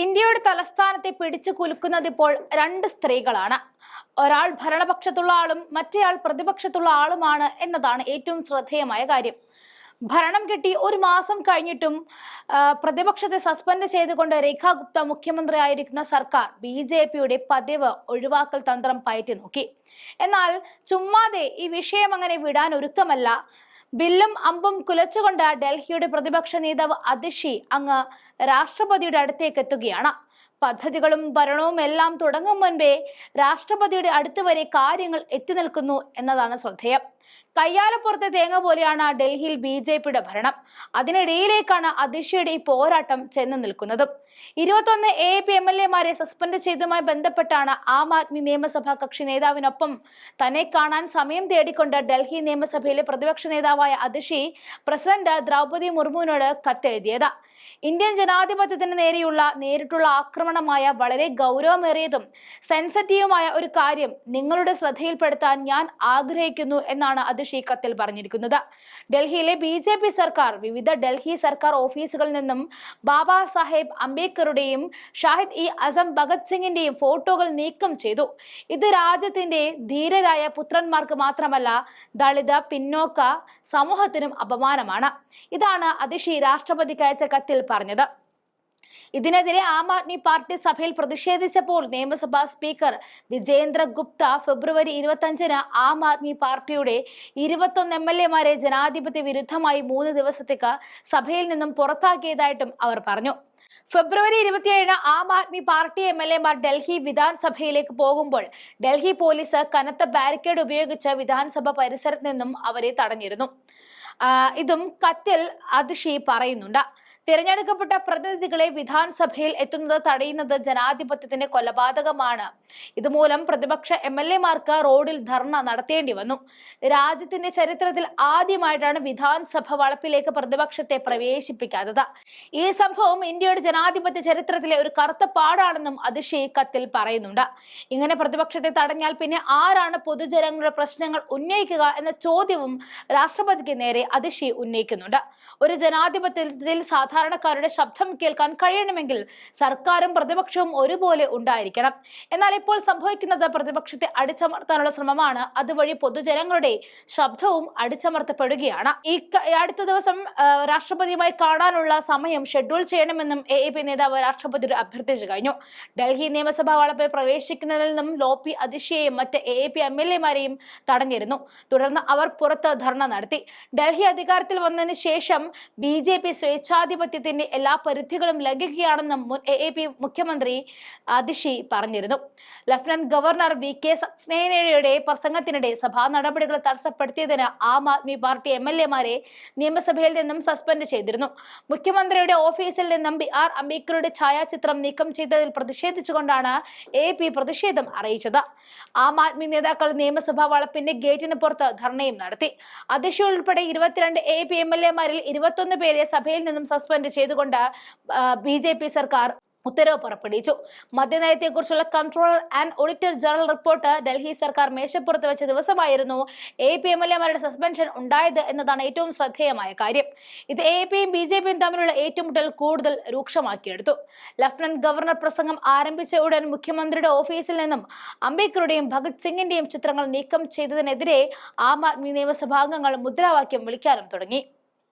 ഇന്ത്യയുടെ തലസ്ഥാനത്തെ പിടിച്ചു കുലുക്കുന്നത് ഇപ്പോൾ രണ്ട് സ്ത്രീകളാണ്. ഒരാൾ ഭരണപക്ഷത്തുള്ള ആളും മറ്റേയാൾ പ്രതിപക്ഷത്തുള്ള ആളുമാണ് എന്നതാണ് ഏറ്റവും ശ്രദ്ധേയമായ കാര്യം. ഭരണം കിട്ടി ഒരു മാസം കഴിഞ്ഞിട്ടും പ്രതിപക്ഷത്തെ സസ്പെൻഡ് ചെയ്തുകൊണ്ട് രേഖ ഗുപ്ത മുഖ്യമന്ത്രിയായിരിക്കുന്ന സർക്കാർ BJPയുടെ പതിവ് ഒഴിവാക്കൽ തന്ത്രം പയറ്റി നോക്കി. എന്നാൽ ചുമ്മാതെ ഈ വിഷയം അങ്ങനെ വിടാൻ ഒരുക്കമല്ല. ബില്ലും അമ്പും കുലച്ചുകൊണ്ട് ഡൽഹിയുടെ പ്രതിപക്ഷ നേതാവ് അതിഷി അങ്ങ് രാഷ്ട്രപതിയുടെ അടുത്തേക്ക് എത്തുകയാണ്. പദ്ധതികളും ഭരണവും എല്ലാം തുടങ്ങും മുൻപേ രാഷ്ട്രപതിയുടെ അടുത്ത് വരെ കാര്യങ്ങൾ എത്തി നിൽക്കുന്നു എന്നതാണ് ശ്രദ്ധേയം. കയ്യാലപ്പുറത്തെ തേങ്ങ പോലെയാണ് ഡൽഹിയിൽ BJPയുടെ ഭരണം. അതിനിടയിലേക്കാണ് അതിഷിയുടെ ഈ പോരാട്ടം ചെന്ന് നിൽക്കുന്നത്. 21 AAP MLA-മാരെ സസ്പെൻഡ് ചെയ്തതുമായി ബന്ധപ്പെട്ടാണ് ആം ആദ്മി നിയമസഭാ കക്ഷി നേതാവിനൊപ്പം തന്നെ കാണാൻ സമയം തേടിക്കൊണ്ട് ഡൽഹി നിയമസഭയിലെ പ്രതിപക്ഷ നേതാവായ അതിഷി പ്രസിഡന്റ് ദ്രൗപദി മുർമുവിനോട് കത്തെഴുതിയത്. ഇന്ത്യൻ ജനാധിപത്യത്തിന് നേരെയുള്ള നേരിട്ടുള്ള ആക്രമണമായ വളരെ ഗൗരവമേറിയതും സെൻസിറ്റീവുമായ ഒരു കാര്യം നിങ്ങളുടെ ശ്രദ്ധയിൽപ്പെടുത്താൻ ഞാൻ ആഗ്രഹിക്കുന്നു എന്നാണ് അതിഷി കത്തിൽ പറഞ്ഞിരിക്കുന്നത്. ഡൽഹിയിലെ BJP സർക്കാർ വിവിധ ഡൽഹി സർക്കാർ ഓഫീസുകളിൽ നിന്നും ബാബാ സാഹേബ് അംബേദ്കറുടെയും ഷാഹിദ് അസം ഭഗത് സിംഗിന്റെയും ഫോട്ടോകൾ നീക്കം ചെയ്തു. ഇത് രാജ്യത്തിന്റെ ധീരരായ പുത്രന്മാർക്ക് മാത്രമല്ല, ദളിത് പിന്നോക്ക സമൂഹത്തിനും അപമാനമാണ്. ഇതാണ് അതിഷി രാഷ്ട്രപതിക്ക് അയച്ച കത്തിൽ പറഞ്ഞത്. ഇതിനെതിരെ ആം ആദ്മി പാർട്ടി സഭയിൽ പ്രതിഷേധിച്ചപ്പോൾ നിയമസഭാ സ്പീക്കർ വിജേന്ദ്ര ഗുപ്ത ഫെബ്രുവരി 25-ന് ആം ആദ്മി പാർട്ടിയുടെ 21 MLA-മാരെ ജനാധിപത്യ വിരുദ്ധമായി 3 ദിവസത്തേക്ക് സഭയിൽ നിന്നും പുറത്താക്കിയതായിട്ടും അവർ പറഞ്ഞു. ഫെബ്രുവരി 27-ന് ആം ആദ്മി പാർട്ടി MLA-മാർ ഡൽഹി വിധാൻസഭയിലേക്ക് പോകുമ്പോൾ ഡൽഹി പോലീസ് കനത്ത ബാരിക്കേഡ് ഉപയോഗിച്ച് വിധാൻസഭ പരിസരത്ത് നിന്നും അവരെ തടഞ്ഞിരുന്നു. ഇതും കത്തിൽ അതിഷി പറയുന്നുണ്ട്. തിരഞ്ഞെടുക്കപ്പെട്ട പ്രതിനിധികളെ വിധാൻസഭയിൽ എത്തുന്നത് തടയുന്നത് ജനാധിപത്യത്തിന്റെ കൊലപാതകമാണ്. ഇതുമൂലം പ്രതിപക്ഷ MLA-മാർക്ക് റോഡിൽ ധർണ നടത്തേണ്ടി വന്നു. രാജ്യത്തിന്റെ ചരിത്രത്തിൽ ആദ്യമായിട്ടാണ് വിധാൻസഭ വളപ്പിലേക്ക് പ്രതിപക്ഷത്തെ പ്രവേശിപ്പിക്കാത്തത്. ഈ സംഭവം ഇന്ത്യയുടെ ജനാധിപത്യ ചരിത്രത്തിലെ ഒരു കറുത്ത പാടാണെന്നും അതിഷി കത്തിൽ പറയുന്നുണ്ട്. ഇങ്ങനെ പ്രതിപക്ഷത്തെ തടഞ്ഞാൽ പിന്നെ ആരാണ് പൊതുജനങ്ങളുടെ പ്രശ്നങ്ങൾ ഉന്നയിക്കുക എന്ന ചോദ്യവും രാഷ്ട്രപതിക്ക് നേരെ അതിഷി ഉന്നയിക്കുന്നുണ്ട്. ഒരു ജനാധിപത്യത്തിൽ സാധാരണക്കാരുടെ ശബ്ദം കേൾക്കാൻ കഴിയണമെങ്കിൽ സർക്കാരും പ്രതിപക്ഷവും ഒരുപോലെ ഉണ്ടായിരിക്കണം. എന്നാൽ ഇപ്പോൾ സംഭവിക്കുന്നത് പ്രതിപക്ഷത്തെ അടിച്ചമർത്താനുള്ള ശ്രമമാണ്. അതുവഴി പൊതുജനങ്ങളുടെ ശബ്ദവും അടിച്ചമർത്തപ്പെടുകയാണ്. അടുത്ത ദിവസം രാഷ്ട്രപതിയുമായി കാണാനുള്ള സമയം ഷെഡ്യൂൾ ചെയ്യണമെന്നും AAP നേതാവ് രാഷ്ട്രപതിയോട് അഭ്യർത്ഥിച്ചു കഴിഞ്ഞു. ഡൽഹി നിയമസഭാ വളപ്പിൽ പ്രവേശിക്കുന്നതിൽ നിന്നും ലോപ്പി അതിഷിയെയും മറ്റ് AAP MLA-മാരെയും തടഞ്ഞിരുന്നു. തുടർന്ന് അവർ പുറത്ത് ധർണ നടത്തി. ഡൽഹി അധികാരത്തിൽ വന്നതിന് ശേഷം BJP സ്വേച്ഛാധിപത്യത്തിന്റെ എല്ലാ പരിധികളും ലംഘിക്കുകയാണെന്നും മുൻ AAP മുഖ്യമന്ത്രി അതിഷി പറഞ്ഞിരുന്നു. ലഫ്റ്റനന്റ് ഗവർണർ VK സക്സേനയുടെ പ്രസംഗത്തിനിടെ സഭാ നടപടികൾ തടസ്സപ്പെടുത്തിയതിന് ആം ആദ്മി പാർട്ടി MLA-മാരെ നിയമസഭയിൽ നിന്നും സസ്പെൻഡ് ചെയ്തിരുന്നു. മുഖ്യമന്ത്രിയുടെ ഓഫീസിൽ നിന്നും BR അംബേദ്കറുടെ ഛായാചിത്രം നീക്കം ചെയ്തതിൽ പ്രതിഷേധിച്ചുകൊണ്ടാണ് AAP പ്രതിഷേധം അറിയിച്ചത്. ആം ആദ്മി നേതാക്കൾ നിയമസഭാ വളപ്പിന്റെ ഗേറ്റിന് പുറത്ത് ധർണയും നടത്തി. അതിഷി ഉൾപ്പെടെ 22 AAP MLA-മാരിൽ 21 പേരെ സഭയിൽ നിന്നും സസ്പെൻഡ് ചെയ്തുകൊണ്ട് BJP സർക്കാർ ഉത്തരവ് പുറപ്പെടുവിച്ചു. മദ്യനയത്തെക്കുറിച്ചുള്ള controller and auditor general report Delhi സർക്കാർ മേശപ്പുറത്ത് വെച്ച ദിവസമായിരുന്നു AAP MLA-മാരുടെ സസ്പെൻഷൻ ഉണ്ടായത് എന്നതാണ് ഏറ്റവും ശ്രദ്ധേയമായ കാര്യം. ഇത് AAP-യും BJP-യും തമ്മിലുള്ള ഏറ്റുമുട്ടൽ കൂടുതൽ രൂക്ഷമാക്കിയെടുത്തു. ലഫ്റ്റനന്റ് ഗവർണർ പ്രസംഗം ആരംഭിച്ച ഉടൻ മുഖ്യമന്ത്രിയുടെ ഓഫീസിൽ നിന്നും അംബേദ്കറുടെയും ഭഗത് സിംഗിന്റെയും ചിത്രങ്ങൾ നീക്കം ചെയ്തതിനെതിരെ ആം ആദ്മി നിയമസഭാംഗങ്ങൾ മുദ്രാവാക്യം വിളിക്കാനും തുടങ്ങി.